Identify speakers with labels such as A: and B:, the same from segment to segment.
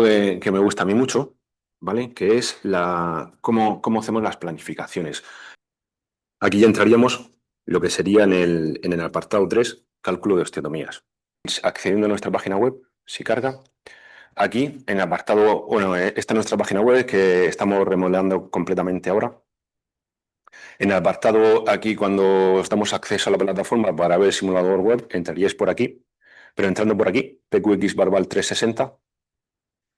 A: algo que me gusta a mí mucho, ¿vale? Que es cómo hacemos las planificaciones. Aquí ya entraríamos lo que sería en el apartado 3, cálculo de osteotomías. Accediendo a nuestra página web, si carga, aquí en el apartado, bueno, esta es nuestra página web que estamos remodelando completamente ahora. En el apartado aquí, cuando damos acceso a la plataforma para ver el simulador web, entraríais por aquí, pero entrando por aquí, PQX Barbal 360,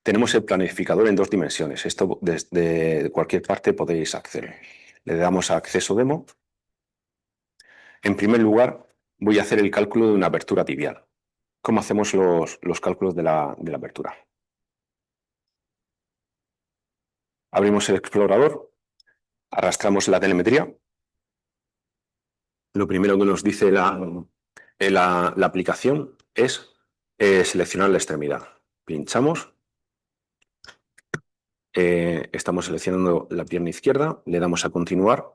A: tenemos el planificador en 2 dimensiones. Esto desde cualquier parte podéis acceder. Le damos a acceso demo. En primer lugar, voy a hacer el cálculo de una apertura tibial. ¿Cómo hacemos los cálculos de la apertura? Abrimos el explorador, arrastramos la telemetría. Lo primero que nos dice la aplicación es seleccionar la extremidad. Pinchamos, estamos seleccionando la pierna izquierda, le damos a continuar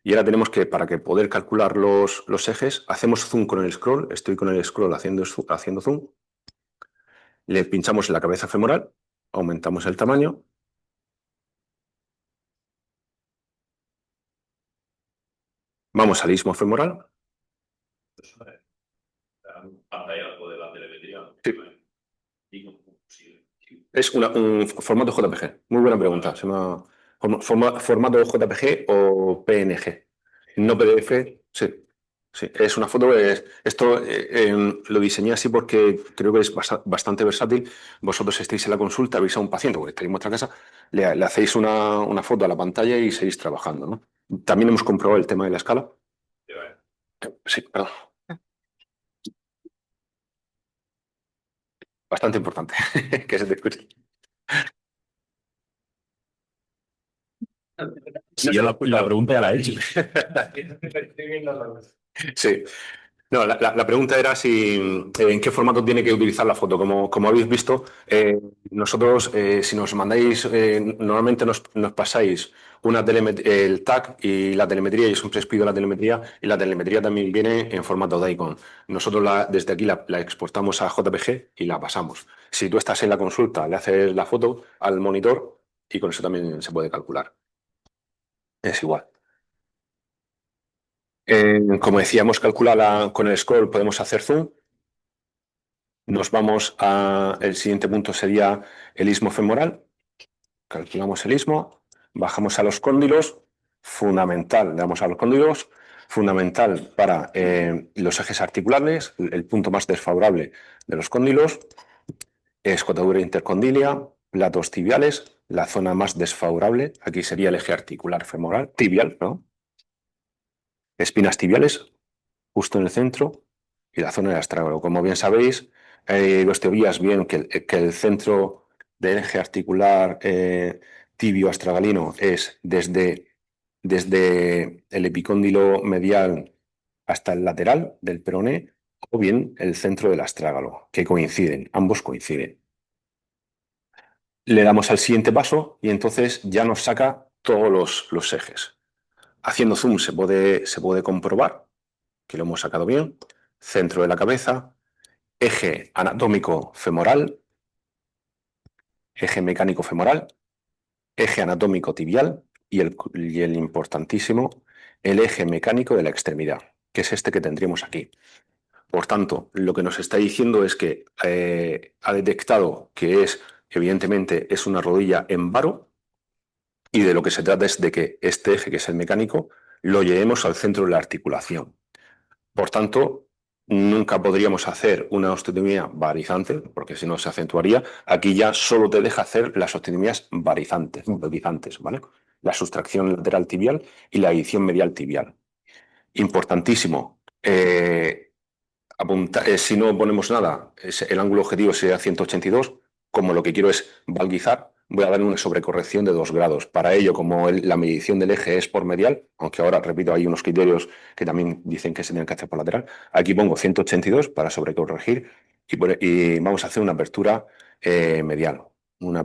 A: y ahora tenemos que, para que poder calcular los ejes, hacemos zoom con el scroll, estoy con el scroll haciendo zoom, le pinchamos en la cabeza femoral, aumentamos el tamaño, vamos al istmo femoral. Sí. Es un formato JPG. Muy buena pregunta. Se llama formato JPG o PNG. No PDF. Sí. Sí. Es una foto. Esto lo diseñé así porque creo que es bastante versátil. Vosotros estáis en la consulta, veis a un paciente, porque estáis en vuestra casa, le hacéis una foto a la pantalla y seguís trabajando, ¿no? También hemos comprobado el tema de la escala. Sí, perdón. Bastante importante que se te escuche.
B: Sí, yo la pregunta ya la he hecho.
A: Sí. No, la pregunta era en qué formato tiene que utilizar la foto. Como habéis visto, nosotros, si nos mandáis, normalmente nos pasáis el tag y la telemetría. Yo siempre os pido la telemetría y la telemetría también viene en formato DICOM. Nosotros desde aquí la exportamos a JPG y la pasamos. Si tú estás en la consulta, le haces la foto al monitor y con eso también se puede calcular. Es igual. Como decíamos, calcular con el scroll, podemos hacer zoom. Nos vamos el siguiente punto sería el istmo femoral. Calculamos el istmo, bajamos a los cóndilos, fundamental, le damos a los cóndilos, fundamental para los ejes articulares, el punto más desfavorable de los cóndilos, escotadura intercondilia, platos tibiales, la zona más desfavorable, aquí sería el eje articular femoral, tibial, ¿no? Espinas tibiales, justo en el centro, y la zona del astrágalo. Como bien sabéis, las teorías bien que el centro del eje articular tibio astragalino es desde el epicóndilo medial hasta el lateral del peroné, o bien el centro del astrágalo, que coinciden, ambos coinciden. Le damos al siguiente paso y entonces ya nos saca todos los ejes. Haciendo zoom se puede comprobar que lo hemos sacado bien. Centro de la cabeza, eje anatómico femoral, eje mecánico femoral, eje anatómico tibial y el importantísimo, el eje mecánico de la extremidad, que es este que tendríamos aquí. Por tanto, lo que nos está diciendo es que ha detectado que evidentemente, es una rodilla en varo y de lo que se trata es de que este eje, que es el mecánico, lo llevemos al centro de la articulación. Por tanto, nunca podríamos hacer una osteotomía varizante, porque si no se acentuaría. Aquí ya solo te deja hacer las osteotomías varizantes, ¿vale? La sustracción lateral tibial y la adición medial tibial. Importantísimo. Si no ponemos nada, el ángulo objetivo sería 182. Como lo que quiero es valguizar, voy a dar una sobrecorrección de 2 grados. Para ello, como la medición del eje es por medial, aunque ahora, repito, hay unos criterios que también dicen que se tienen que hacer por lateral, aquí pongo 182 para sobrecorregir y vamos a hacer una apertura medial, una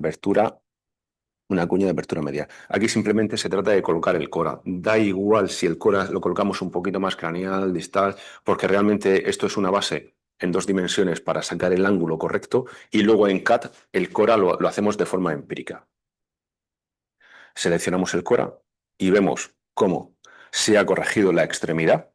A: cuña de apertura medial. Aquí simplemente se trata de colocar el cora. Da igual si el cora lo colocamos un poquito más craneal, distal, porque realmente esto es una base en 2 dimensiones para sacar el ángulo correcto y luego en CAD el Cora lo hacemos de forma empírica. Seleccionamos el Cora y vemos cómo se ha corregido la extremidad.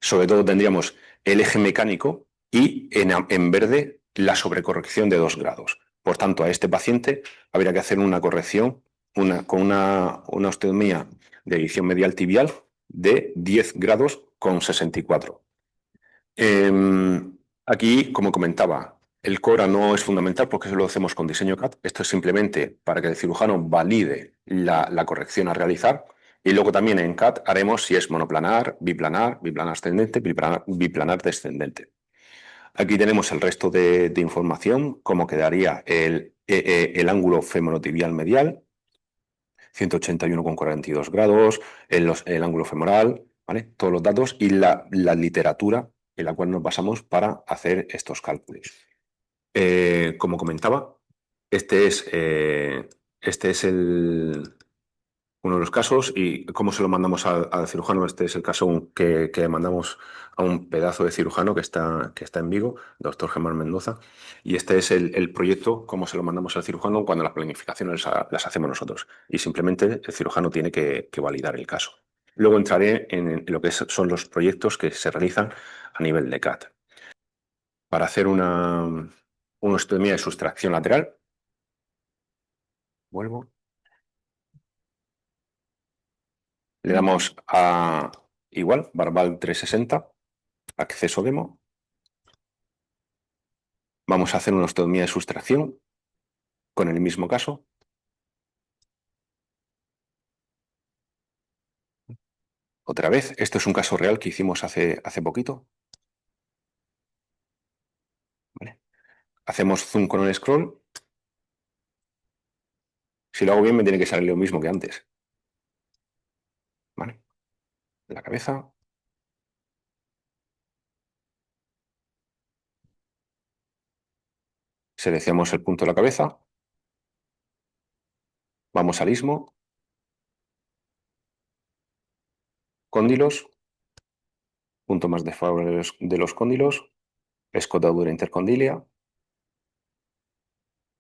A: Sobre todo tendríamos el eje mecánico y en verde la sobrecorrección de 2 grados. Por tanto, a este paciente habría que hacer una corrección con una osteotomía de edición medial tibial de 10 grados con 64. Aquí, como comentaba, el CORA no es fundamental porque eso lo hacemos con diseño CAD. Esto es simplemente para que el cirujano valide la corrección a realizar. Y luego también en CAD haremos si es monoplanar, biplanar, biplanar ascendente, biplanar descendente. Aquí tenemos el resto de información, cómo quedaría el ángulo femorotibial medial, 181,42 grados, el ángulo femoral, ¿vale? Todos los datos y la literatura en la cual nos basamos para hacer estos cálculos. Como comentaba, este es uno de los casos y cómo se lo mandamos al cirujano. Este es el caso que mandamos a un pedazo de cirujano que está en Vigo, doctor Germán Mendoza, y este es el proyecto, cómo se lo mandamos al cirujano cuando las planificaciones las hacemos nosotros. Y simplemente el cirujano tiene que validar el caso. Luego entraré en lo que son los proyectos que se realizan a nivel de CAD. Para hacer una osteotomía de sustracción lateral, vuelvo. Le damos a igual, Barbal 360, acceso demo. Vamos a hacer una osteotomía de sustracción con el mismo caso. Otra vez, esto es un caso real que hicimos hace poquito. ¿Vale? Hacemos zoom con el scroll. Si lo hago bien me tiene que salir lo mismo que antes. ¿Vale? La cabeza. Seleccionamos el punto de la cabeza. Vamos al istmo. Cóndilos. Punto más desfavorable de los cóndilos. Escotadura intercondilia.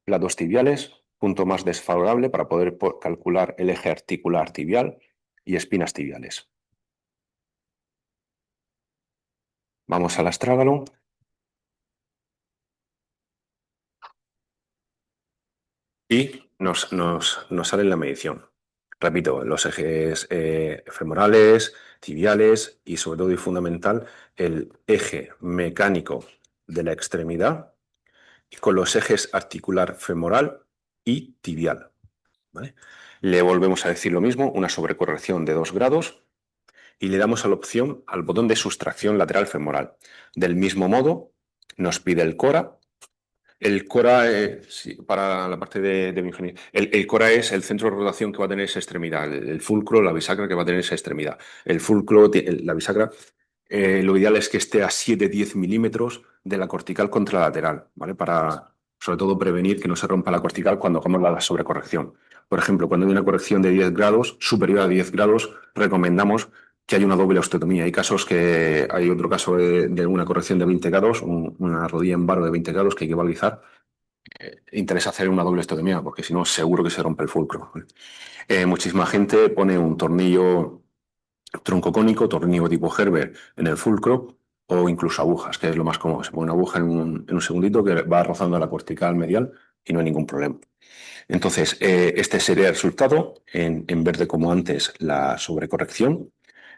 A: Platos tibiales. Punto más desfavorable para poder calcular el eje articular tibial y espinas tibiales. Vamos al astrágalo. Y nos sale la medición. Repito, los ejes femorales, tibiales y sobre todo y fundamental el eje mecánico de la extremidad con los ejes articular femoral y tibial. ¿Vale? Le volvemos a decir lo mismo, una sobrecorrección de 2 grados y le damos a la opción al botón de sustracción lateral femoral. Del mismo modo, nos pide el CORA. El CORA, sí, para la parte de bioingeniería, el CORA es el centro de rotación que va a tener esa extremidad, el fulcro, la bisagra que va a tener esa extremidad. El fulcro, la bisagra, lo ideal es que esté a 7-10 milímetros de la cortical contralateral, ¿vale? Para, sobre todo, prevenir que no se rompa la cortical cuando hagamos la sobrecorrección. Por ejemplo, cuando hay una corrección de 10 grados, superior a 10 grados, recomendamos que hay una doble osteotomía. Hay casos que hay otro caso de una corrección de 20 grados, una rodilla en varo de 20 grados que hay que valorizar. Interesa hacer una doble osteotomía porque si no seguro que se rompe el fulcro. Muchísima gente pone un tornillo troncocónico, tornillo tipo Herbert en el fulcro o incluso agujas, que es lo más cómodo. Se pone una aguja en un segundito que va rozando la cortical medial y no hay ningún problema. Entonces, este sería el resultado en verde como antes la sobrecorrección.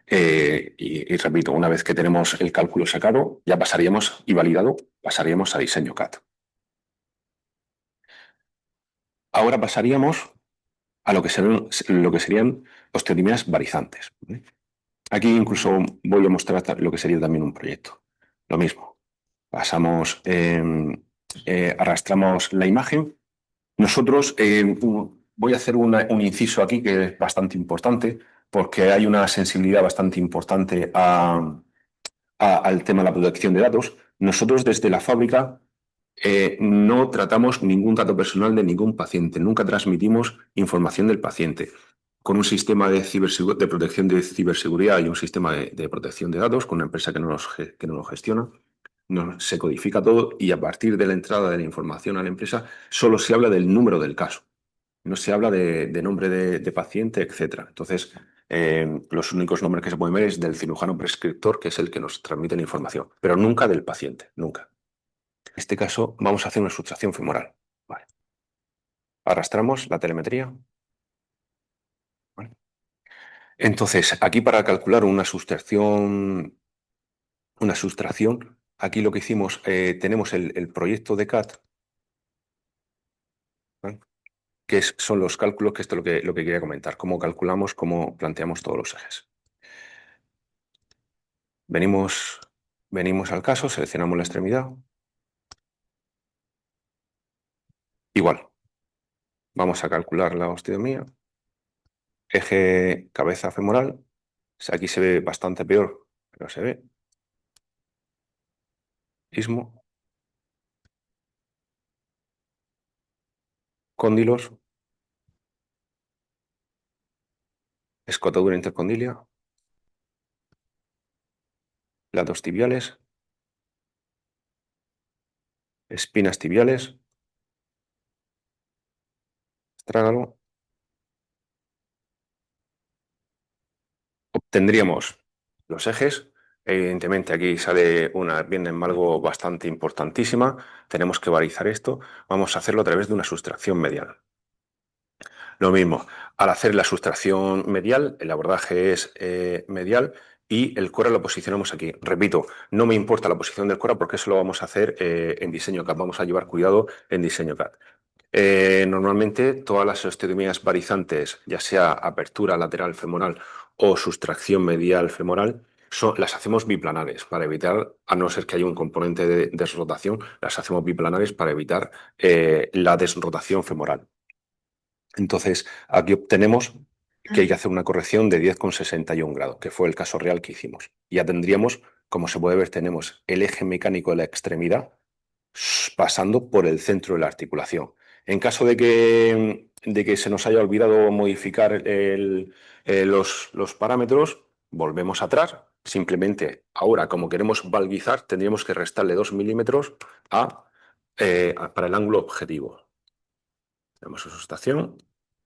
A: Y repito, una vez que tenemos el cálculo sacado, ya pasaríamos y validado, pasaríamos a diseño CAD. Ahora pasaríamos a lo que serían osteotomías barizantes. ¿Vale? Aquí incluso voy a mostrar lo que sería también un proyecto. Lo mismo. Pasamos, arrastramos la imagen. Nosotros, voy a hacer un inciso aquí que es bastante importante porque hay una sensibilidad bastante importante al tema de la protección de datos. Nosotros desde la fábrica no tratamos ningún dato personal de ningún paciente, nunca transmitimos información del paciente. Con un sistema de protección de ciberseguridad y un sistema de protección de datos con una empresa que no lo gestiona, No, se codifica todo y a partir de la entrada de la información a la empresa solo se habla del número del caso. No se habla de nombre de paciente, etcétera. Entonces, los únicos nombres que se pueden ver es del cirujano prescriptor, que es el que nos transmite la información, pero nunca del paciente, nunca. En este caso, vamos a hacer una sustracción femoral. Vale. Arrastramos la telemetría. Vale. Entonces, aquí para calcular una sustracción, aquí lo que hicimos, tenemos el proyecto de CAT, ¿vale? Son los cálculos, que esto es lo que quería comentar, cómo calculamos, cómo planteamos todos los ejes. Venimos al caso, seleccionamos la extremidad. Igual, vamos a calcular la osteotomía. Eje cabeza femoral. Aquí se ve bastante peor, pero se ve. Istmo. Cóndilos. Escotadura intercondilia. Lados tibiales. Espinas tibiales. Astrágalo. Obtendríamos los ejes. Evidentemente aquí viene en algo bastante importantísima. Tenemos que balizar esto. Vamos a hacerlo a través de una sustracción medial. Lo mismo, al hacer la sustracción medial, el abordaje es medial y el cora lo posicionamos aquí. Repito, no me importa la posición del cora porque eso lo vamos a hacer en diseño CAD. Vamos a llevar cuidado en diseño CAD. Normalmente todas las osteotomías barizantes, ya sea apertura lateral femoral o sustracción medial femoral, las hacemos biplanares para evitar, a no ser que haya un componente de desrotación, las hacemos biplanares para evitar la desrotación femoral. Entonces, aquí obtenemos que hay que hacer una corrección de 10,61 grados, que fue el caso real que hicimos. Ya tendríamos, como se puede ver, tenemos el eje mecánico de la extremidad pasando por el centro de la articulación. En caso de que se nos haya olvidado modificar los parámetros, volvemos atrás. Simplemente, ahora, como queremos valguizar, tendríamos que restarle 2 milímetros para el ángulo objetivo. Tenemos su estación,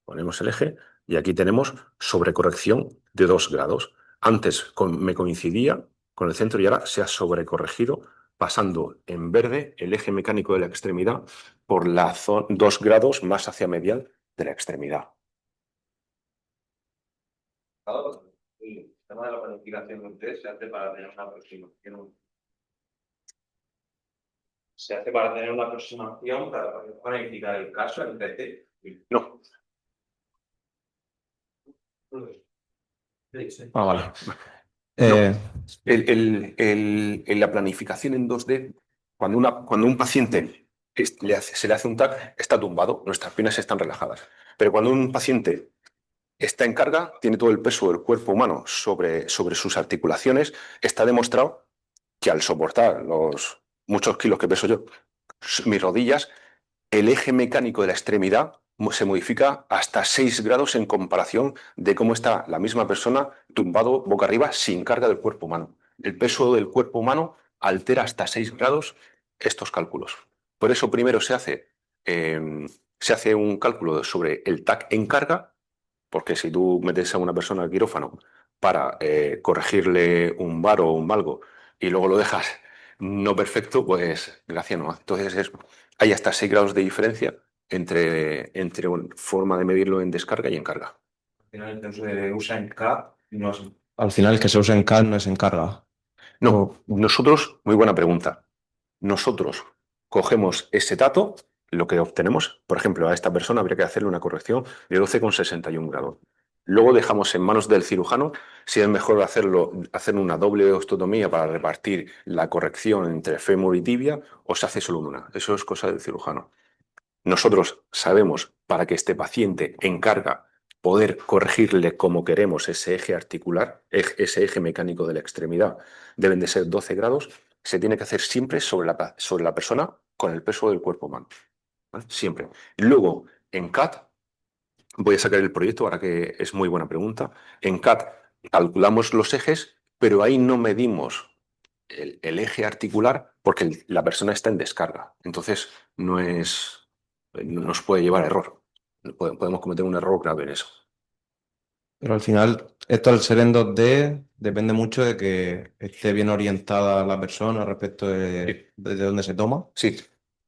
A: ponemos el eje y aquí tenemos sobrecorrección de 2 grados. Antes me coincidía con el centro y ahora se ha sobrecorregido pasando en verde el eje mecánico de la extremidad por la zona 2 grados más hacia medial de la extremidad. El tema de la planificación de ustedes se hace para tener una aproximación. Se hace para tener una aproximación para planificar el caso en 3D. No.
B: Vale.
A: No. En la planificación en 2D, cuando un paciente se le hace un TAC, está tumbado, nuestras piernas están relajadas. Pero cuando un paciente está en carga, tiene todo el peso del cuerpo humano sobre sus articulaciones, está demostrado que al soportar los muchos kilos que peso yo, mis rodillas, el eje mecánico de la extremidad se modifica hasta 6 grados en comparación de cómo está la misma persona tumbado boca arriba sin carga del cuerpo humano. El peso del cuerpo humano altera hasta 6 grados estos cálculos. Por eso primero se hace un cálculo sobre el TAC en carga, porque si tú metes a una persona al quirófano para corregirle un varo o un valgo y luego lo dejas no perfecto, pues gracias no. Entonces hay hasta 6 grados de diferencia entre una forma de medirlo en descarga y en carga.
C: Al final, el que se usa en CAD no es.
B: Al final, el que se usa en CAD no es en carga.
A: No, nosotros, muy buena pregunta. Nosotros cogemos ese dato, lo que obtenemos, por ejemplo, a esta persona habría que hacerle una corrección de 12,61 grados. Luego dejamos en manos del cirujano si es mejor hacer una doble osteotomía para repartir la corrección entre fémur y tibia o se hace solo una. Eso es cosa del cirujano. Nosotros sabemos para que este paciente encarga poder corregirle como queremos ese eje articular, ese eje mecánico de la extremidad, deben de ser 12 grados, se tiene que hacer siempre sobre la persona con el peso del cuerpo humano. ¿Vale? Siempre. Luego, en CAT, voy a sacar el proyecto, ahora que es muy buena pregunta. En CAT calculamos los ejes, pero ahí no medimos el eje articular porque la persona está en descarga. Entonces, no nos puede llevar a error. Podemos cometer un error grave en eso.
B: Pero al final, esto al ser en 2D depende mucho de que esté bien orientada la persona respecto de dónde se toma.
A: Sí.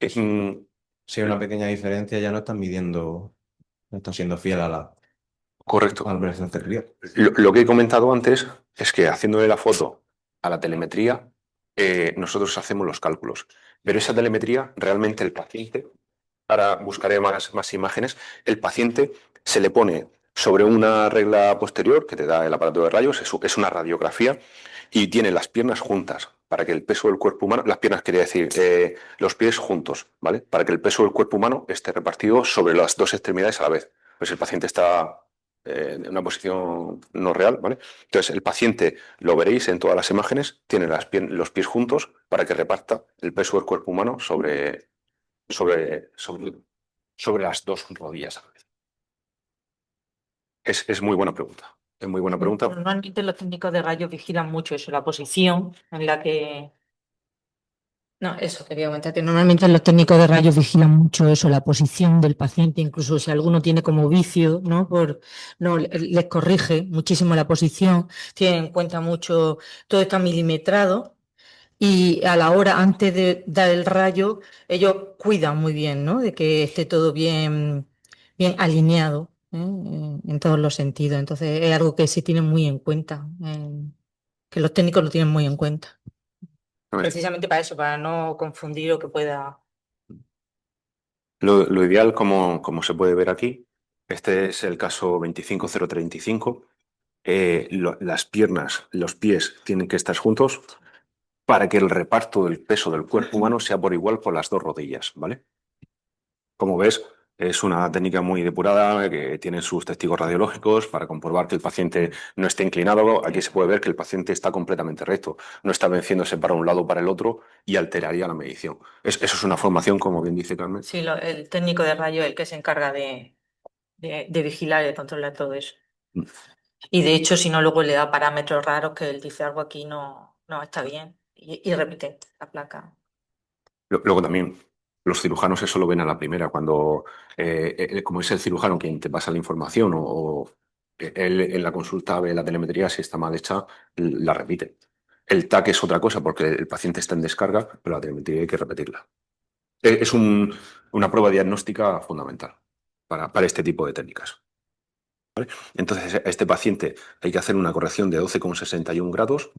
B: Si hay una pequeña diferencia, ya no están midiendo, no están siendo fiel a
A: Correcto.
B: al precio anterior.
A: Lo que he comentado antes es que haciéndole la foto a la telemetría, nosotros hacemos los cálculos. Pero esa telemetría, realmente el paciente, ahora buscaré más imágenes, el paciente se le pone sobre una regla posterior que te da el aparato de rayos, es una radiografía, y tiene las piernas juntas para que el peso del cuerpo humano, las piernas quería decir, los pies juntos, ¿vale? Para que el peso del cuerpo humano esté repartido sobre las dos extremidades a la vez. Pues el paciente está en una posición no real, ¿vale? Entonces, el paciente, lo veréis en todas las imágenes, tiene los pies juntos para que reparta el peso del cuerpo humano sobre, sobre, sobre las dos rodillas a la vez. Es muy buena pregunta. Es muy buena pregunta.
D: Normalmente los técnicos de rayos vigilan mucho eso, la posición en la que... No, eso quería comentarte. Normalmente los técnicos de rayos vigilan mucho eso, la posición del paciente, incluso si alguno tiene como vicio, ¿no? Les corrige muchísimo la posición, tienen en cuenta mucho, todo está milimetrado y a la hora, antes de dar el rayo, ellos cuidan muy bien, ¿no? De que esté todo bien alineado, ¿eh? En todos los sentidos. Entonces es algo que se tiene muy en cuenta, que los técnicos lo tienen muy en cuenta.
A: A ver,
D: Precisamente para eso, para no confundir o que pueda.
A: lo ideal, como se puede ver aquí, este es el caso 25035. Las piernas, los pies tienen que estar juntos para que el reparto del peso del cuerpo humano sea por igual por las dos rodillas, ¿vale? Como ves, es una técnica muy depurada que tiene sus testigos radiológicos para comprobar que el paciente no esté inclinado. Aquí se puede ver que el paciente está completamente recto, no está venciéndose para un lado o para el otro y alteraría la medición. Eso es una formación, como bien dice Carmen.
D: Sí, el técnico de rayo es el que se encarga de vigilar y de controlar todo eso. Y de hecho, si no, luego le da parámetros raros que él dice algo aquí no está bien. Y repite la placa.
A: Luego también, los cirujanos eso lo ven a la primera, cuando, como es el cirujano quien te pasa la información o él en la consulta ve la telemetría, si está mal hecha, la repite. El TAC es otra cosa porque el paciente está en descarga, pero la telemetría hay que repetirla. Es una prueba diagnóstica fundamental para este tipo de técnicas. ¿Vale? Entonces, a este paciente hay que hacer una corrección de 12,61 grados.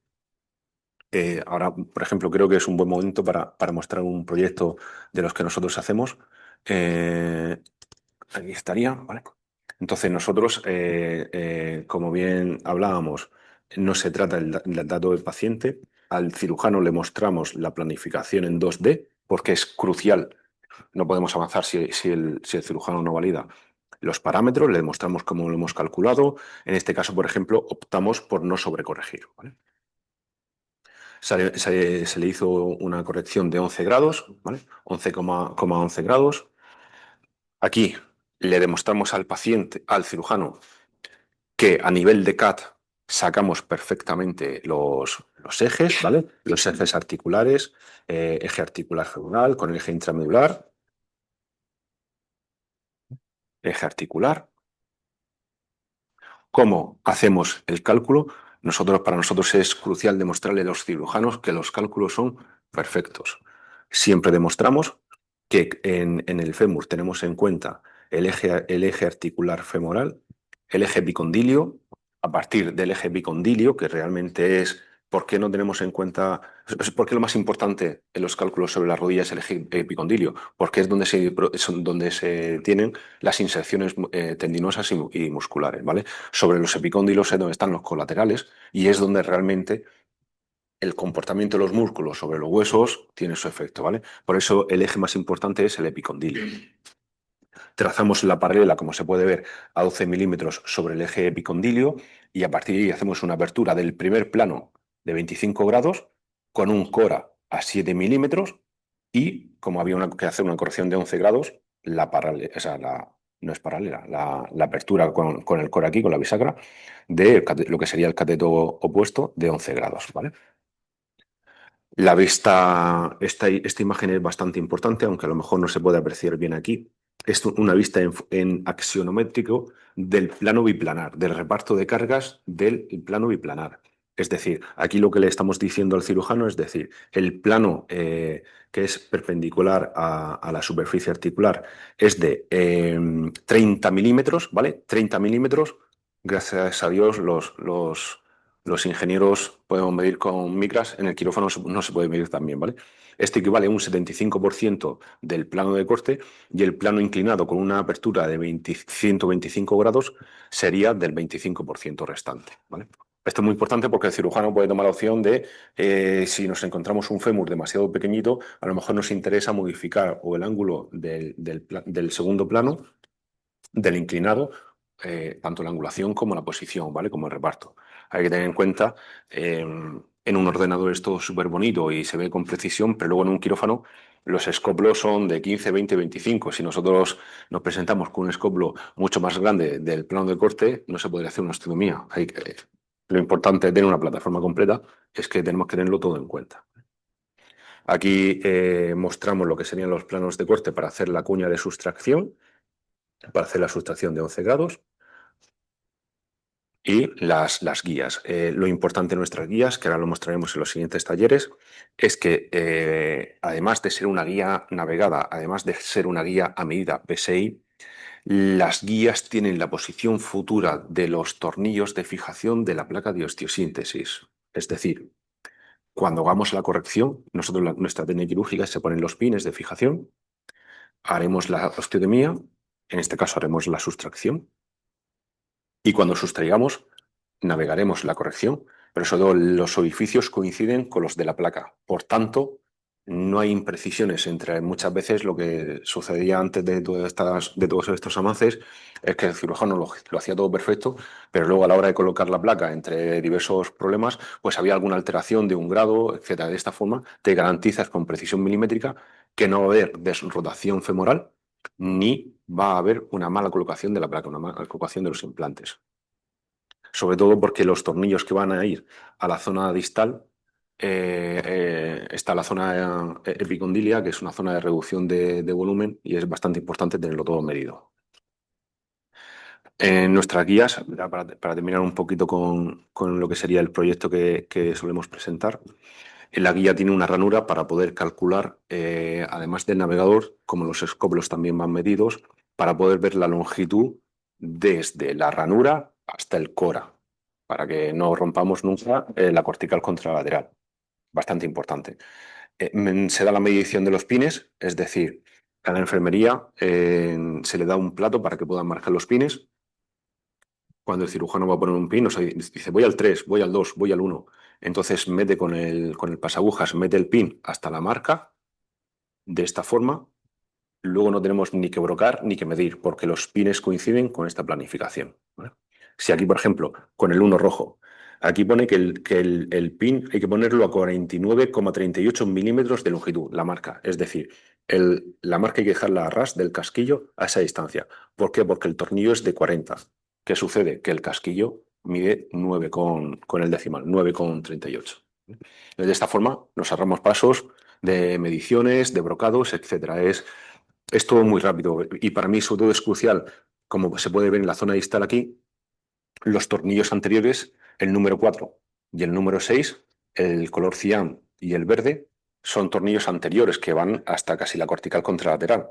A: Ahora, por ejemplo, creo que es un buen momento para mostrar un proyecto de los que nosotros hacemos. Aquí estaría, ¿vale? Entonces, nosotros, como bien hablábamos, no se trata del dato del paciente. Al cirujano le mostramos la planificación en 2D, porque es crucial. No podemos avanzar si el cirujano no valida los parámetros, le demostramos cómo lo hemos calculado. En este caso, por ejemplo, optamos por no sobrecorregir, ¿vale? Se le hizo una corrección de 11 grados, ¿vale? 11,11 grados. Aquí le demostramos al paciente, al cirujano, que a nivel de CAT sacamos perfectamente los ejes, ¿vale? Los ejes articulares, eje articular femoral con el eje intramedular, eje articular. ¿Cómo hacemos el cálculo? Para nosotros es crucial demostrarle a los cirujanos que los cálculos son perfectos. Siempre demostramos que en el fémur tenemos en cuenta el eje articular femoral, el eje epicondilio, a partir del eje epicondilio, que realmente es por qué no tenemos en cuenta, por qué lo más importante en los cálculos sobre las rodillas es el eje epicondilio, porque es donde se tienen las inserciones tendinosas y musculares, ¿vale? Sobre los epicóndilos es donde están los colaterales y es donde realmente el comportamiento de los músculos sobre los huesos tiene su efecto, ¿vale? Por eso el eje más importante es el epicondilio. Trazamos la paralela, como se puede ver, a 12 milímetros sobre el eje epicondilio y a partir de ahí hacemos una apertura del primer plano de 25 grados con un cora a 7 milímetros y, como había que hacer una corrección de 11 grados, no es paralela, la apertura con el cora aquí, con la bisagra, de lo que sería el cateto opuesto de 11 grados, ¿vale? La vista, esta imagen es bastante importante, aunque a lo mejor no se puede apreciar bien aquí. Es una vista en axionométrico del plano biplanar, del reparto de cargas del plano biplanar. Es decir, aquí lo que le estamos diciendo al cirujano es decir, el plano que es perpendicular a la superficie articular es de 30 milímetros, ¿vale? 30 milímetros. Gracias a Dios, los ingenieros podemos medir con micras, en el quirófano no se puede medir también, ¿vale? Este equivale a un 75% del plano de corte y el plano inclinado con una apertura de 125 grados sería del 25% restante, ¿vale? Esto es muy importante porque el cirujano puede tomar la opción de, si nos encontramos un fémur demasiado pequeñito, a lo mejor nos interesa modificar o el ángulo del segundo plano, del inclinado, tanto la angulación como la posición, ¿vale? Como el reparto. Hay que tener en cuenta, en un ordenador es todo súper bonito y se ve con precisión, pero luego en un quirófano los escoplos son de 15, 20, 25. Si nosotros nos presentamos con un escoplo mucho más grande del plano de corte, no se podría hacer una osteotomía. Lo importante de tener una plataforma completa es que tenemos que tenerlo todo en cuenta. Aquí mostramos lo que serían los planos de corte para hacer la cuña de sustracción, para hacer la sustracción de 11 grados. Y las guías. Lo importante de nuestras guías, que ahora lo mostraremos en los siguientes talleres, es que además de ser una guía navegada, además de ser una guía a medida PSI, las guías tienen la posición futura de los tornillos de fijación de la placa de osteosíntesis. Es decir, cuando hagamos la corrección, nosotros nuestra técnica quirúrgica se ponen los pines de fijación, haremos la osteotomía, en este caso haremos la sustracción, y cuando sustraigamos navegaremos la corrección, pero sobre todo los orificios coinciden con los de la placa. Por tanto, no hay imprecisiones entre muchas veces lo que sucedía antes de todos estos avances es que el cirujano lo hacía todo perfecto, pero luego a la hora de colocar la placa entre diversos problemas, pues había alguna alteración de un grado, etcétera. De esta forma te garantizas con precisión milimétrica que no va a haber desrotación femoral ni va a haber una mala colocación de la placa, una mala colocación de los implantes. Sobre todo porque los tornillos que van a ir a la zona distal, está la zona epicondilia, que es una zona de reducción de volumen y es bastante importante tenerlo todo medido. En nuestras guías, para terminar un poquito con lo que sería el proyecto que solemos presentar, en la guía tiene una ranura para poder calcular, además del navegador, como los escoplos también van medidos, para poder ver la longitud desde la ranura hasta el cora, para que no rompamos nunca la cortical contralateral. Bastante importante. Se da la medición de los pines, es decir, cada enfermería se le da un plato para que puedan marcar los pines. Cuando el cirujano va a poner un pin, o sea, dice, voy al 3, voy al 2, voy al 1. Entonces mete con el pasagujas, mete el pin hasta la marca, de esta forma. Luego no tenemos ni que brocar ni que medir, porque los pines coinciden con esta planificación, ¿vale? Si aquí, por ejemplo, con el 1 rojo, aquí pone que el pin hay que ponerlo a 49,38 milímetros de longitud, la marca. Es decir, la marca hay que dejarla a ras del casquillo a esa distancia. ¿Por qué? Porque el tornillo es de 40. ¿Qué sucede? Que el casquillo mide 9 con el decimal, 9,38. De esta forma nos ahorramos pasos de mediciones, de brocados, etcétera. Es todo muy rápido y para mí sobre todo es crucial, como se puede ver en la zona distal aquí, los tornillos anteriores, el número 4 y el número 6, el color cian y el verde, son tornillos anteriores que van hasta casi la cortical contralateral.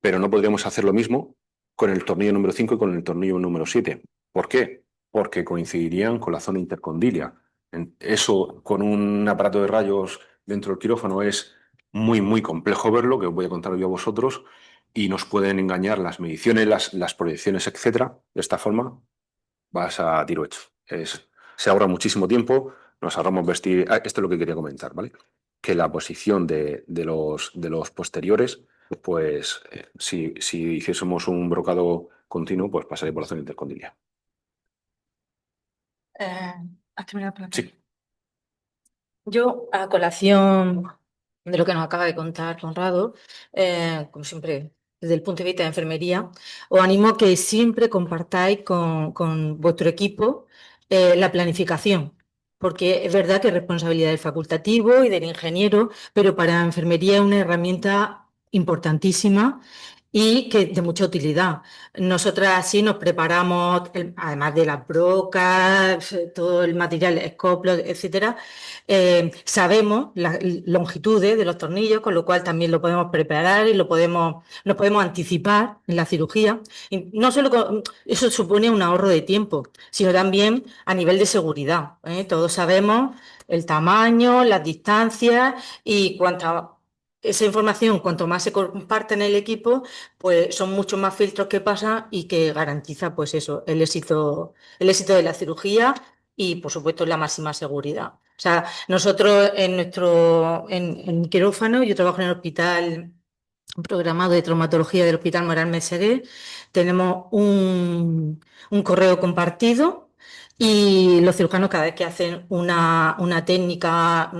A: Pero no podríamos hacer lo mismo con el tornillo número 5 y con el tornillo número 7. ¿Por qué? Porque coincidirían con la zona intercondilia. Eso con un aparato de rayos dentro del quirófano es muy, muy complejo verlo, que os voy a contar yo a vosotros, y nos pueden engañar las mediciones, las proyecciones, etcétera. De esta forma vas a tiro hecho. Se ahorra muchísimo tiempo, nos ahorramos vestir. Esto es lo que quería comentar, ¿vale? Que la posición de los posteriores, pues si hiciésemos un brocado continuo, pues pasaría por la zona intercondilia.
D: ¿Has terminado la pregunta?
A: Sí.
D: Yo, a colación de lo que nos acaba de contar Conrado, como siempre, desde el punto de vista de enfermería, os animo a que siempre compartáis con vuestro equipo la planificación. porque es verdad que es responsabilidad del facultativo y del ingeniero, pero para enfermería es una herramienta importantísima y que de mucha utilidad. Nosotras así nos preparamos, además de las brocas, todo el material, escoplos, etcétera, sabemos las longitudes de los tornillos, con lo cual también lo podemos preparar y nos podemos anticipar en la cirugía. Y no solo eso supone un ahorro de tiempo, sino también a nivel de seguridad, ¿eh? Todos sabemos el tamaño, las distancias y esa información, cuanto más se comparte en el equipo, pues son muchos más filtros que pasan y que garantiza, pues eso, el éxito de la cirugía y, por supuesto, la máxima seguridad. O sea, nosotros en quirófano, yo trabajo en el hospital programado de traumatología del Hospital Moral Meseguer, tenemos un correo compartido y los cirujanos cada vez que hacen una técnica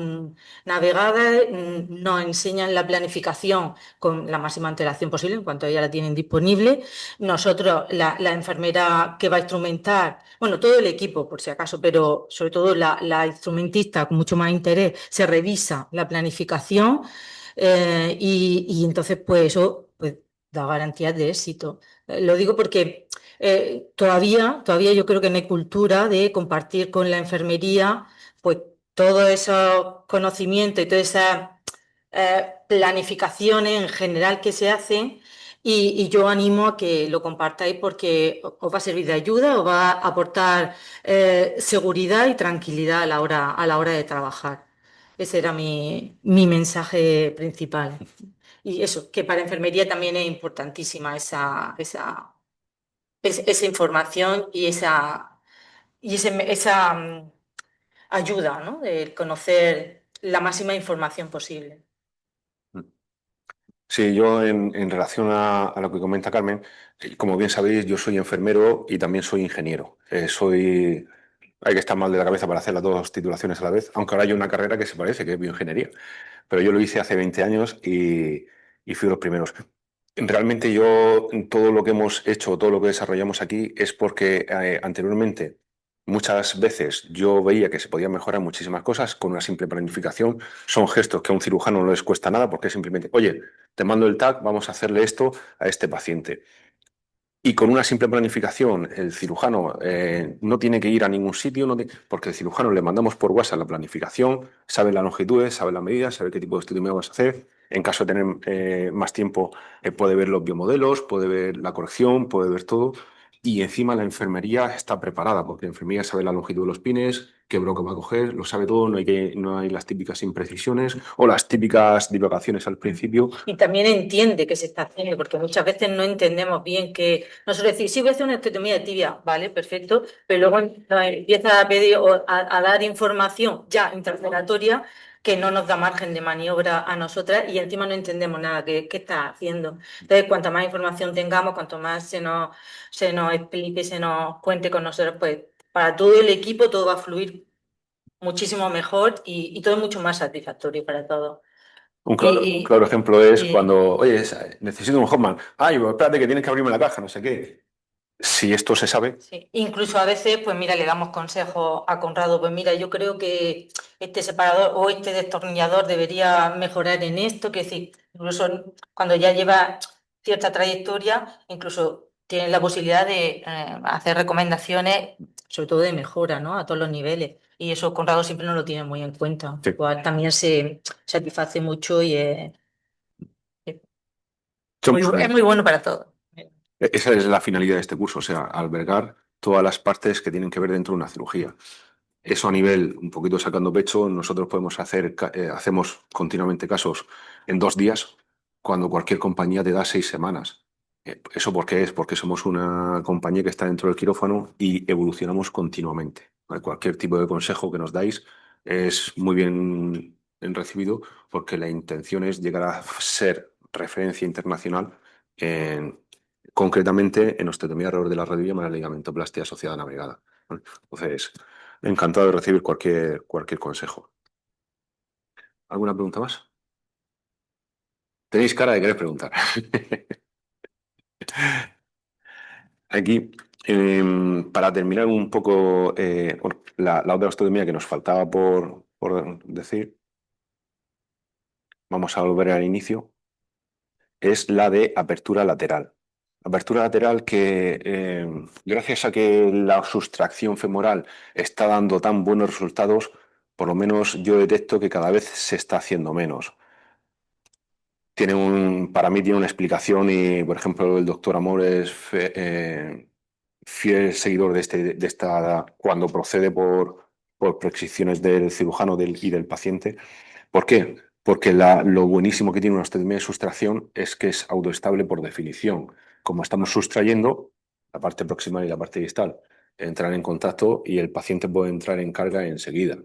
D: navegada nos enseñan la planificación con la máxima antelación posible en cuanto ya la tienen disponible. Nosotros, la enfermera que va a instrumentar, bueno, todo el equipo por si acaso, pero sobre todo la instrumentista con mucho más interés, se revisa la planificación y entonces, pues eso pues, da garantías de éxito. Lo digo porque todavía yo creo que no hay cultura de compartir con la enfermería, pues todos esos conocimientos y todas esas planificaciones en general que se hacen. Y yo animo a que lo compartáis porque os va a servir de ayuda, os va a aportar seguridad y tranquilidad a la hora de trabajar. Ese era mi mensaje principal. Y eso, que para enfermería también es importantísima esa información y esa ayuda, ¿no? De conocer la máxima información posible.
A: Sí, yo en relación a lo que comenta Carmen, como bien sabéis, yo soy enfermero y también soy ingeniero. Hay que estar mal de la cabeza para hacer las dos titulaciones a la vez, aunque ahora hay una carrera que se parece, que es bioingeniería. Pero yo lo hice hace 20 años y fui de los primeros. Realmente yo, todo lo que hemos hecho, todo lo que desarrollamos aquí es porque anteriormente muchas veces yo veía que se podían mejorar muchísimas cosas con una simple planificación. Son gestos que a un cirujano no les cuesta nada porque simplemente, oye, te mando el TAC, vamos a hacerle esto a este paciente. Y con una simple planificación, el cirujano no tiene que ir a ningún sitio, porque el cirujano le mandamos por WhatsApp la planificación, sabe las longitudes, sabe las medidas, sabe qué tipo de estudio me vas a hacer. En caso de tener más tiempo, puede ver los biomodelos, puede ver la corrección, puede ver todo. Y encima la enfermería está preparada, porque la enfermería sabe la longitud de los pines, qué broca va a coger, lo sabe todo, no hay las típicas imprecisiones o las típicas divagaciones al principio.
D: Y también entiende qué se está haciendo, porque muchas veces no entendemos bien que nosotros decimos, sí, voy a hacer una estetomía de tibia, vale, perfecto, pero luego nos empieza a pedir o a dar información ya intraoperatoria que no nos da margen de maniobra a nosotras y encima no entendemos nada qué está haciendo. Entonces, cuanta más información tengamos, cuanto más se nos explique, se nos cuente con nosotros, pues para todo el equipo todo va a fluir muchísimo mejor y todo es mucho más satisfactorio para todos.
A: Un
D: Y,
A: claro ejemplo es
D: y-
A: cuando, oye, necesito un Hotman. Ay, pues espérate que tienes que abrirme la caja, no sé qué. Si esto se sabe,
D: Sí, incluso a veces, pues mira, le damos consejos a Conrado, pues mira, yo creo que este separador o este destornillador debería mejorar en esto, que decir, incluso cuando ya lleva cierta trayectoria, incluso tiene la posibilidad de hacer recomendaciones, sobre todo de mejora, ¿no? A todos los niveles. Y eso Conrado siempre no lo tiene muy en cuenta.
A: sí.
D: Igual también se satisface mucho y es
A: Son-
D: es muy bueno para todo.
A: Esa es la finalidad de este curso, o sea, albergar todas las partes que tienen que ver dentro de una cirugía. Eso a nivel, un poquito sacando pecho, nosotros podemos hacemos continuamente casos en 2 días, cuando cualquier compañía te da 6 semanas. ¿Eso por qué es? Porque somos una compañía que está dentro del quirófano y evolucionamos continuamente. ¿Vale? Cualquier tipo de consejo que nos dais es muy bien recibido porque la intención es llegar a ser referencia internacional en, concretamente en osteotomía alrededor de la rodilla y ligamentoplastia asociada navegada. ¿Vale? Entonces, encantado de recibir cualquier consejo. ¿Alguna pregunta más? Tenéis cara de querer preguntar. Aquí, Para terminar un poco, bueno, la otra osteotomía que nos faltaba por decir, vamos a volver al inicio, es la de apertura lateral. Apertura lateral que, gracias a que la sustracción femoral está dando tan buenos resultados, por lo menos yo detecto que cada vez se está haciendo menos. Para mí tiene una explicación y, por ejemplo, el doctor Amor es fiel seguidor de esta, cuando procede por prescripciones del cirujano y del paciente. ¿Por qué? Porque lo buenísimo que tiene una osteotomía de sustracción es que es autoestable por definición. Como estamos sustrayendo, la parte proximal y la parte distal entran en contacto y el paciente puede entrar en carga enseguida.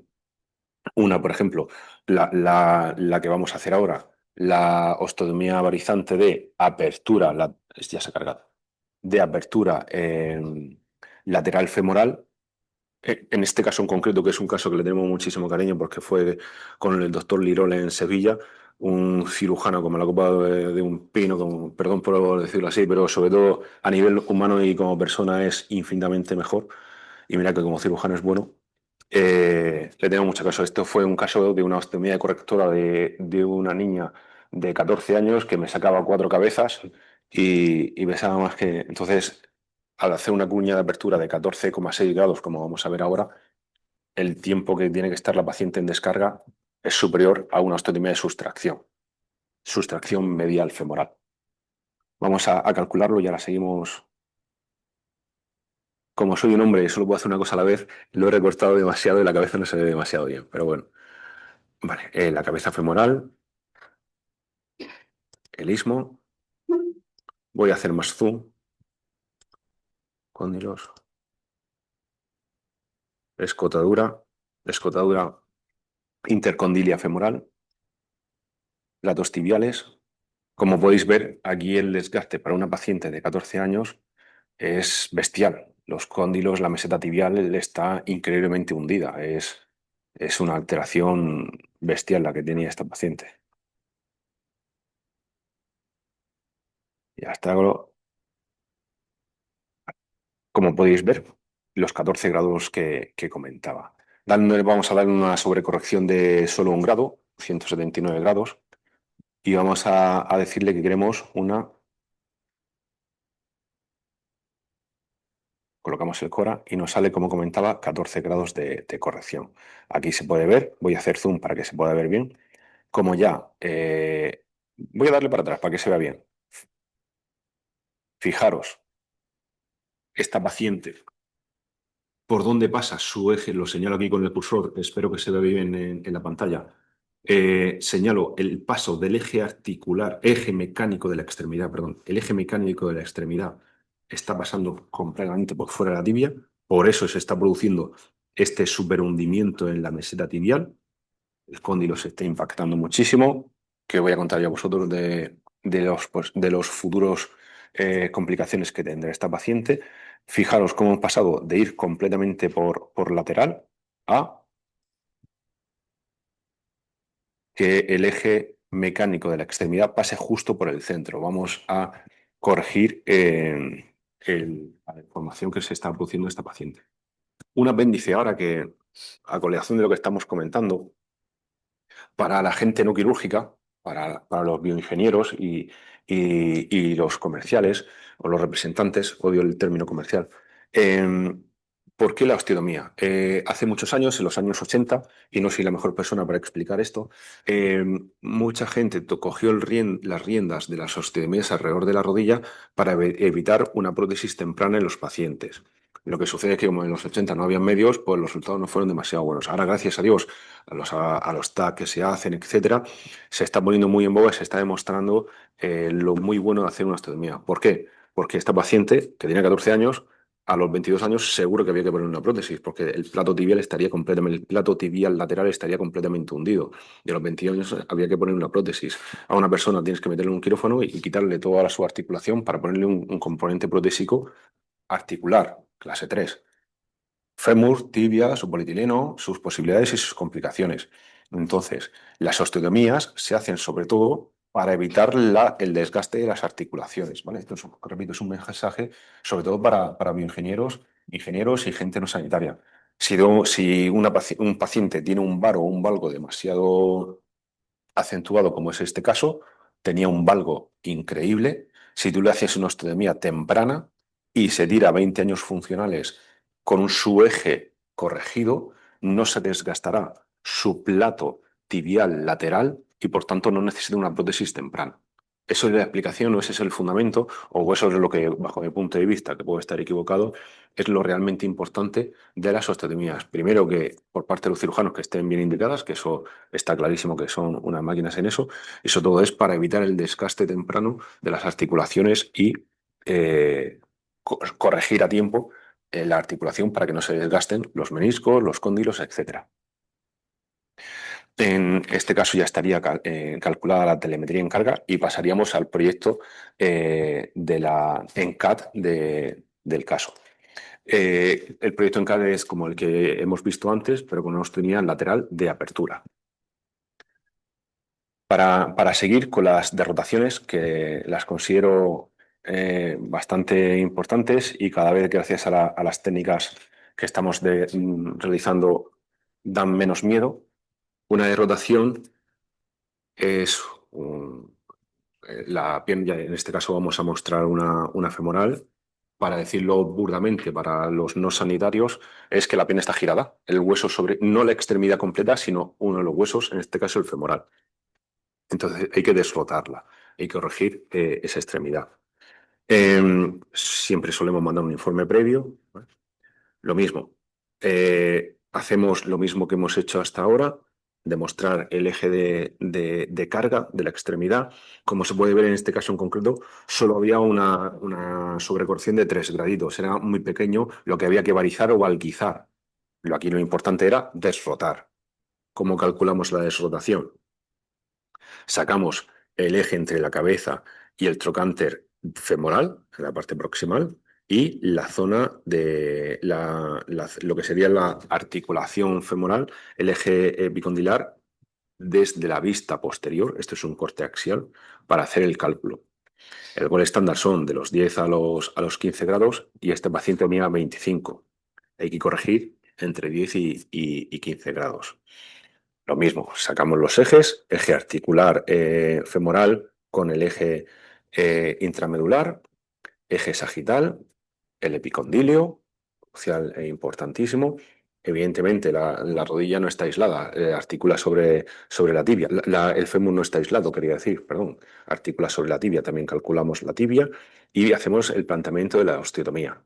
A: Una, por ejemplo, la que vamos a hacer ahora, la osteotomía varizante de apertura, ya se ha cargado, de apertura lateral femoral. En este caso en concreto, que es un caso que le tenemos muchísimo cariño porque fue con el doctor Lirol en Sevilla, un cirujano como la copa de un pino, perdón por decirlo así, pero sobre todo a nivel humano y como persona es infinitamente mejor. Y mira que como cirujano es bueno. Le tengo mucho caso. Esto fue un caso de una osteotomía de correctora de una niña de 14 años que me sacaba 4 cabezas y pesaba más que... Entonces, al hacer una cuña de apertura de 14,6 grados, como vamos a ver ahora, el tiempo que tiene que estar la paciente en descarga es superior a una osteotomía de sustracción medial femoral. Vamos a calcularlo y ahora seguimos. Como soy un hombre y solo puedo hacer una cosa a la vez, lo he recortado demasiado y la cabeza no se ve demasiado bien, pero bueno. Vale, la cabeza femoral, el istmo. Voy a hacer más zoom. Cóndilos. Escotadura intercondilia femoral. Latos tibiales. Como podéis ver, aquí el desgaste para una paciente de 14 años es bestial. Los cóndilos, la meseta tibial está increíblemente hundida. Es una alteración bestial la que tenía esta paciente. Y hasta como podéis ver, los 14 grados que comentaba. Vamos a dar una sobrecorrección de solo 1 grado, 179 grados, y vamos a decirle que queremos colocamos el Cora y nos sale, como comentaba, 14 grados de corrección. Aquí se puede ver, voy a hacer zoom para que se pueda ver bien. Como ya, voy a darle para atrás para que se vea bien. Fijaros, esta paciente, por dónde pasa su eje, lo señalo aquí con el cursor, espero que se vea bien en la pantalla. Señalo el paso del eje articular, eje mecánico de la extremidad, perdón, el eje mecánico de la extremidad está pasando completamente por fuera de la tibia, por eso se está produciendo este superhundimiento en la meseta tibial, el cóndilo se está impactando muchísimo, que voy a contar yo a vosotros de los futuros complicaciones que tendrá esta paciente. Fijaros cómo hemos pasado de ir completamente por lateral a que el eje mecánico de la extremidad pase justo por el centro. Vamos a corregir la deformación que se está produciendo en esta paciente. Un apéndice ahora que, a colación de lo que estamos comentando, para la gente no quirúrgica, para los bioingenieros y los comerciales o los representantes, odio el término comercial. ¿Por qué la osteotomía? Hace muchos años, en los años 80, y no soy la mejor persona para explicar esto, mucha gente cogió las riendas de las osteotomías alrededor de la rodilla para evitar una prótesis temprana en los pacientes. Lo que sucede es que como en los 80 no había medios, pues los resultados no fueron demasiado buenos. Ahora, gracias a Dios, a los TAC que se hacen, etcétera, se está poniendo muy en boga y se está demostrando lo muy bueno de hacer una osteotomía. ¿Por qué? Porque esta paciente, que tenía 14 años, a los 22 años seguro que había que poner una prótesis, porque el plato tibial lateral estaría completamente hundido. Y a los 22 años había que poner una prótesis. A una persona tienes que meterle un quirófano y quitarle toda su articulación para ponerle un componente protésico articular, clase 3. Fémur, tibia, su polietileno, sus posibilidades y sus complicaciones. Entonces, las osteotomías se hacen sobre todo para evitar el desgaste de las articulaciones, ¿vale? Esto es, repito, es un mensaje sobre todo para bioingenieros, ingenieros y gente no sanitaria. Si un paciente tiene un varo o un valgo demasiado acentuado, como es este caso, tenía un valgo increíble, si tú le haces una osteotomía temprana y se tira 20 años funcionales con su eje corregido, no se desgastará su plato tibial lateral y por tanto no necesita una prótesis temprana. Eso es la explicación, o ese es el fundamento, o eso es lo que, bajo mi punto de vista, que puedo estar equivocado, es lo realmente importante de las osteotomías. Primero, que por parte de los cirujanos que estén bien indicadas, que eso está clarísimo que son unas máquinas en eso. Eso todo es para evitar el desgaste temprano de las articulaciones y corregir a tiempo la articulación para que no se desgasten los meniscos, los cóndilos, etc. En este caso ya estaría calculada la telemetría en carga y pasaríamos al proyecto en CAD del caso. El proyecto en CAD es como el que hemos visto antes, pero con una osteotomía lateral de apertura. Para seguir con las derrotaciones, que las considero bastante importantes y cada vez gracias a las técnicas que estamos realizando dan menos miedo. Una derrotación es la pierna, en este caso vamos a mostrar una femoral. Para decirlo burdamente, para los no sanitarios, es que la pierna está girada, el hueso sobre, no la extremidad completa, sino uno de los huesos, en este caso el femoral. Entonces hay que desrotarla, hay que corregir esa extremidad. Siempre solemos mandar un informe previo, ¿vale? Lo mismo, hacemos lo mismo que hemos hecho hasta ahora, demostrar el eje de carga de la extremidad. Como se puede ver en este caso en concreto, solo había una sobrecorrección de 3 graditos, era muy pequeño lo que había que barizar o valguizar. Aquí lo importante era desrotar. ¿Cómo calculamos la desrotación? Sacamos el eje entre la cabeza y el trocánter femoral, en la parte proximal, y la zona de lo que sería la articulación femoral, el eje epicondilar, desde la vista posterior, esto es un corte axial, para hacer el cálculo. El gol estándar son de los 10 a los 15 grados y este paciente mide 25. Hay que corregir entre 10 y 15 grados. Lo mismo, sacamos los ejes, eje articular femoral con el eje intramedular, eje sagital, el epicondilio, crucial e importantísimo. Evidentemente, la rodilla no está aislada, articula sobre la tibia. El fémur no está aislado, quería decir, perdón. Articula sobre la tibia, también calculamos la tibia y hacemos el planteamiento de la osteotomía.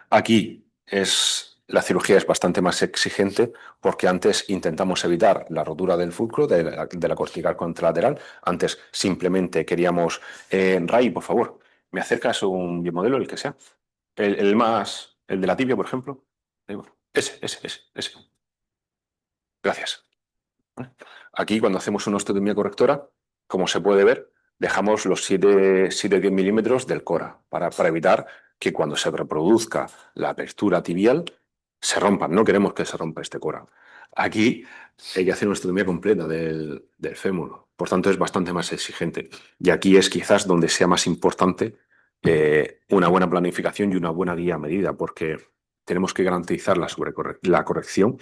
A: Aquí la cirugía es bastante más exigente porque antes intentamos evitar la rotura del fulcro de la cortical contralateral. Antes simplemente queríamos, Ray, por favor, ¿me acercas un biomodelo, el que sea? El de la tibia, por ejemplo. Ese. Gracias. Aquí, cuando hacemos una osteotomía correctora, como se puede ver, dejamos los 7-10 milímetros del cora para evitar que cuando se reproduzca la apertura tibial se rompan. No queremos que se rompa este cora. Aquí hay que hacer una osteotomía completa del fémur, por tanto es bastante más exigente. Y aquí es quizás donde sea más importante una buena planificación y una buena guía a medida, porque tenemos que garantizar la corrección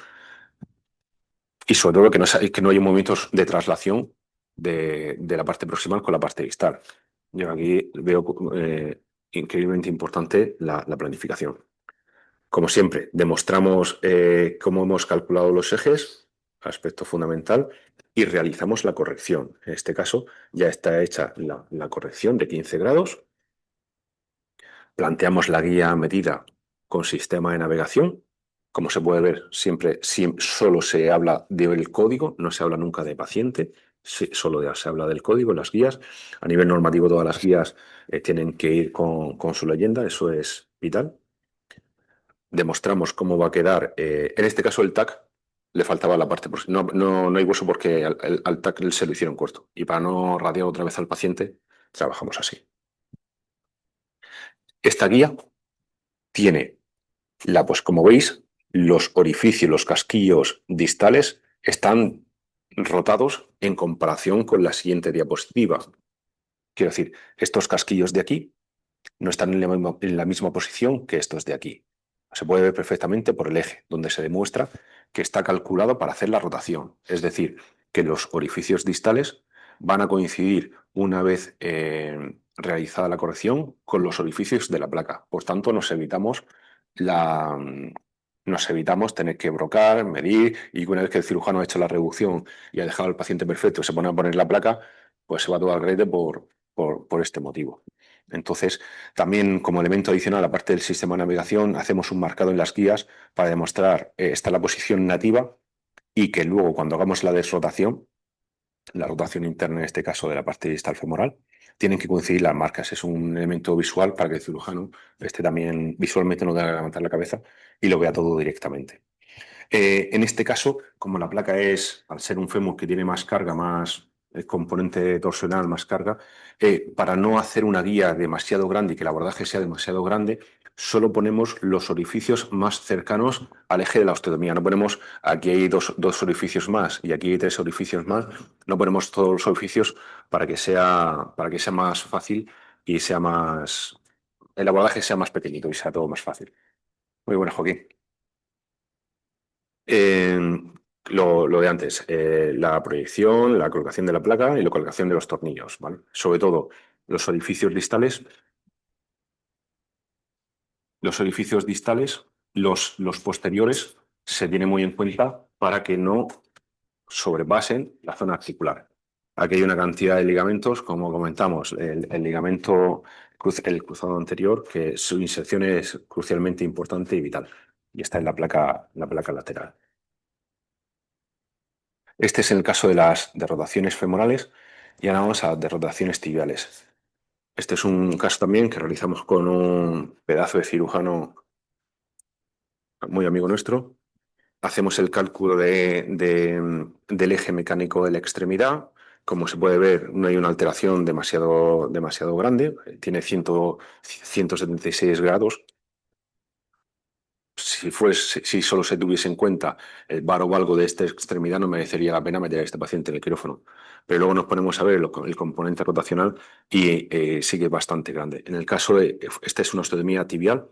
A: y sobre todo que no haya movimientos de traslación de la parte proximal con la parte distal. Yo aquí veo increíblemente importante la planificación. Como siempre, demostramos cómo hemos calculado los ejes, aspecto fundamental, y realizamos la corrección. En este caso ya está hecha la corrección de 15 grados. Planteamos la guía a medida con sistema de navegación. Como se puede ver, siempre solo se habla del código, no se habla nunca de paciente, solo se habla del código en las guías. A nivel normativo, todas las guías tienen que ir con su leyenda, eso es vital. Demostramos cómo va a quedar, en este caso el TAC, le faltaba la parte, no hay hueso porque al TAC se lo hicieron corto. Y para no radiar otra vez al paciente, trabajamos así. Esta guía tiene pues como veis, los orificios, los casquillos distales están rotados en comparación con la siguiente diapositiva. Quiero decir, estos casquillos de aquí no están en la misma posición que estos de aquí. Se puede ver perfectamente por el eje, donde se demuestra que está calculado para hacer la rotación. Es decir, que los orificios distales van a coincidir una vez realizada la corrección con los orificios de la placa. Por tanto, nos evitamos tener que brocar, medir, y una vez que el cirujano ha hecho la reducción y ha dejado al paciente perfecto y se pone a poner la placa, pues se va todo al garete por este motivo. Entonces, también como elemento adicional, aparte del sistema de navegación, hacemos un marcado en las guías para demostrar está la posición nativa y que luego cuando hagamos la rotación interna en este caso de la parte distal femoral, tienen que coincidir las marcas. Es un elemento visual para que el cirujano esté también visualmente, no tenga que levantar la cabeza y lo vea todo directamente. En este caso, como la placa es, al ser un fémur que tiene más carga, más el componente torsional, más carga, para no hacer una guía demasiado grande y que el abordaje sea demasiado grande, solo ponemos los orificios más cercanos al eje de la osteotomía. No ponemos, aquí hay dos orificios más y aquí hay 3 orificios más, no ponemos todos los orificios para que sea más fácil y el abordaje sea más pequeñito y sea todo más fácil. Muy buena, Joaquín. Eh, lo de antes, la proyección, la colocación de la placa y la colocación de los tornillos, ¿vale? Sobre todo los orificios distales, los posteriores se tienen muy en cuenta para que no sobrepasen la zona articular. Aquí hay una cantidad de ligamentos, como comentamos, el ligamento, el cruzado anterior, que su inserción es crucialmente importante y vital. Y está en la placa lateral. Este es el caso de las rotaciones femorales y ahora vamos a de rotaciones tibiales. Este es un caso también que realizamos con un pedazo de cirujano muy amigo nuestro. Hacemos el cálculo del eje mecánico de la extremidad. Como se puede ver, no hay una alteración demasiado grande. Tiene 176 grados. Si solo se tuviese en cuenta el varo valgo de esta extremidad, no merecería la pena meter a este paciente en el quirófano. Pero luego nos ponemos a ver el componente rotacional y sigue bastante grande. En el caso de, esta es una osteotomía tibial,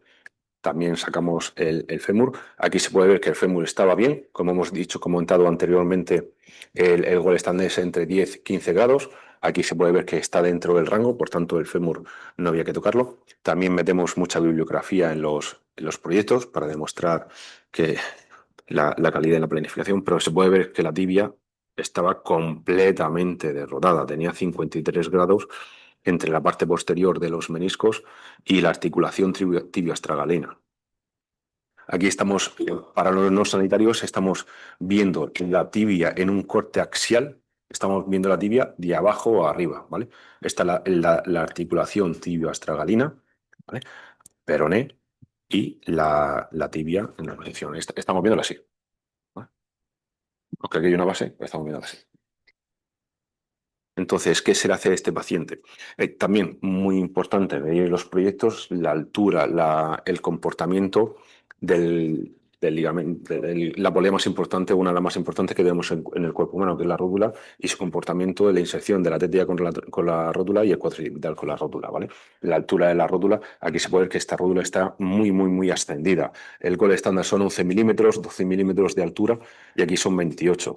A: también sacamos el fémur. Aquí se puede ver que el fémur estaba bien. Como hemos comentado anteriormente, el gol stand es entre 10 y 15 grados. Aquí se puede ver que está dentro del rango, por tanto el fémur no había que tocarlo. También metemos mucha bibliografía en los proyectos para demostrar que la calidad de la planificación, pero se puede ver que la tibia estaba completamente derrotada, tenía 53 grados entre la parte posterior de los meniscos y la articulación tibio-astragalena. Aquí estamos, para los no sanitarios, estamos viendo la tibia en un corte axial. Estamos viendo la tibia de abajo a arriba, ¿vale? Está la articulación tibio-astragalina, ¿vale? Peroné y la tibia en la posición. Estamos viéndola así, ¿vale? Aunque aquí hay una base, pero estamos viéndola así. Entonces, ¿qué se le hace a este paciente? También muy importante medir los proyectos, la altura, el comportamiento del ligamento, la polea más importante, una de las más importantes que vemos en el cuerpo humano, que es la rótula, y su comportamiento de la inserción de la tétida con la rótula y el cuatricipital con la rótula, ¿vale? La altura de la rótula, aquí se puede ver que esta rótula está muy ascendida. El gol estándar son 11 milímetros, 12 milímetros de altura, y aquí son 28.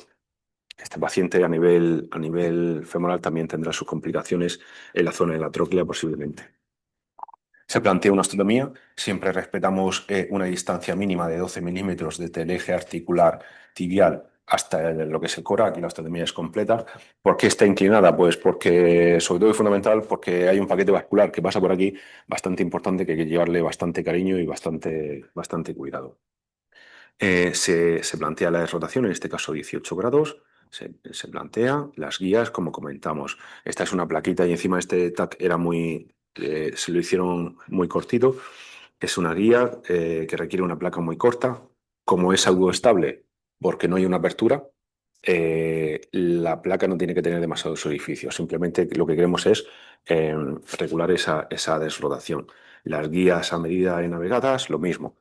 A: Este paciente a nivel femoral también tendrá sus complicaciones en la zona de la tróclea posiblemente. Se plantea una osteotomía, siempre respetamos una distancia mínima de 12 milímetros desde el eje articular tibial hasta lo que es el cora. Aquí la osteotomía es completa. ¿Por qué está inclinada? Pues porque, sobre todo y fundamental, porque hay un paquete vascular que pasa por aquí bastante importante que hay que llevarle bastante cariño y bastante cuidado. Se plantea la rotación, en este caso 18 grados. Se plantea las guías, como comentamos. Esta es una plaquita y encima este tag se lo hicieron muy cortito. Es una guía que requiere una placa muy corta. Como es algo estable, porque no hay una apertura, la placa no tiene que tener demasiados orificios. Simplemente lo que queremos es regular esa desrotación. Las guías a medida de navegadas, lo mismo.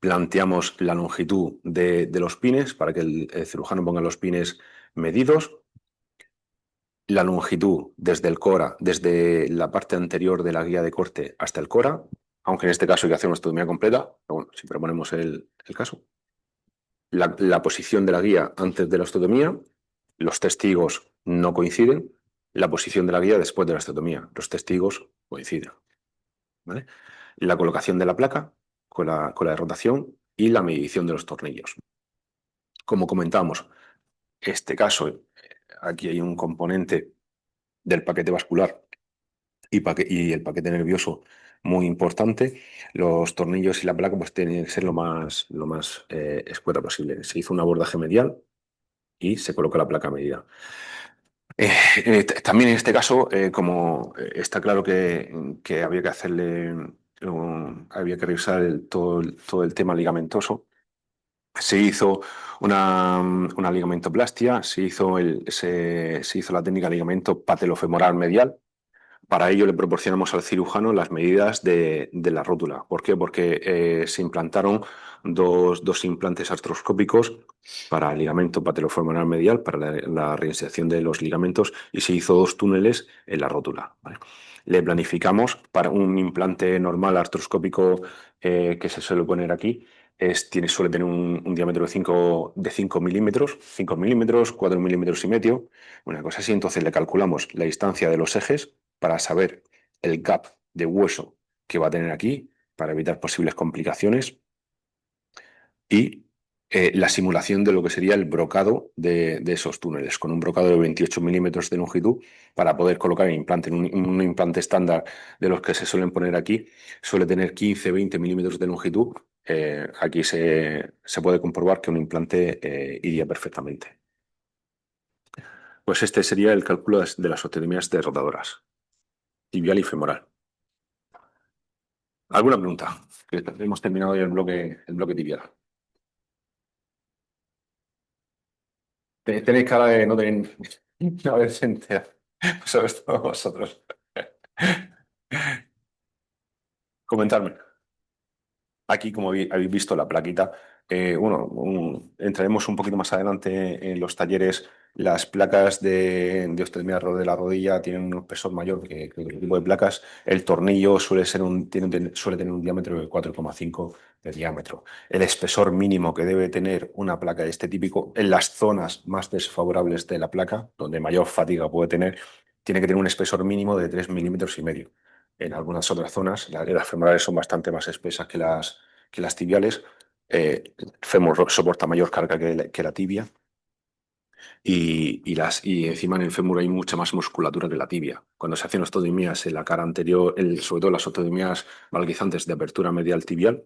A: planteamos la longitud de los pines para que el cirujano ponga los pines medidos, la longitud desde el cora, desde la parte anterior de la guía de corte hasta el cora, aunque en este caso hay que hacer una osteotomía completa, pero bueno, si proponemos el caso. La posición de la guía antes de la osteotomía, los testigos no coinciden, la posición de la guía después de la osteotomía, los testigos coinciden. ¿Vale? La colocación de la placa con la de rotación y la medición de los tornillos. Como comentábamos, este caso, aquí hay un componente del paquete vascular y el paquete nervioso muy importante. Los tornillos y la placa pues tienen que ser lo más escueta posible. Se hizo un abordaje medial y se coloca la placa a medida. También en este caso, como está claro que había que hacerle, había que revisar todo el tema ligamentoso, se hizo una ligamentoplastia, se hizo la técnica ligamento patelofemoral medial. Para ello le proporcionamos al cirujano las medidas de la rótula. ¿Por qué? Porque se implantaron dos implantes artroscópicos para el ligamento patelofemoral medial, para la reinserción de los ligamentos, y se hizo 2 túneles en la rótula. ¿Vale? Le planificamos para un implante normal artroscópico que se suele poner aquí. Suele tener un diámetro de 5 milímetros, 5 milímetros, 4 milímetros y medio, una cosa así. Entonces le calculamos la distancia de los ejes para saber el gap de hueso que va a tener aquí, para evitar posibles complicaciones, y la simulación de lo que sería el brocado de esos túneles, con un brocado de 28 milímetros de longitud, para poder colocar el implante. Un implante estándar de los que se suelen poner aquí suele tener 15-20 milímetros de longitud. Aquí se puede comprobar que un implante iría perfectamente. Pues este sería el cálculo de las osteotomías de rotadoras, tibial y femoral. ¿Alguna pregunta? Que hemos terminado ya el bloque tibial. Tenéis cara de no tener no haberse enterado. Sobre todo vosotros. Comentarme. Aquí, como habéis visto, la plaquita. Entraremos un poquito más adelante en los talleres. Las placas de osteotomía de la rodilla tienen un espesor mayor que otro tipo de placas. El tornillo suele tener un diámetro de 4,5 de diámetro. El espesor mínimo que debe tener una placa de este típico en las zonas más desfavorables de la placa, donde mayor fatiga puede tener, tiene que tener un espesor mínimo de 3,5 milímetros. En algunas otras zonas, las femorales son bastante más espesas que las tibiales. El fémur soporta mayor carga que la tibia, y encima en el fémur hay mucha más musculatura que la tibia. Cuando se hacen osteotomías en la cara anterior, sobre todo las osteotomías valguizantes de apertura medial tibial,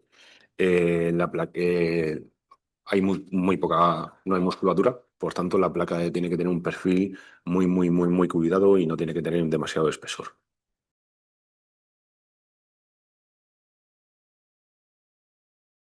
A: hay muy poca, no hay musculatura. Por tanto, la placa tiene que tener un perfil muy, muy, muy, muy cuidado y no tiene que tener demasiado espesor.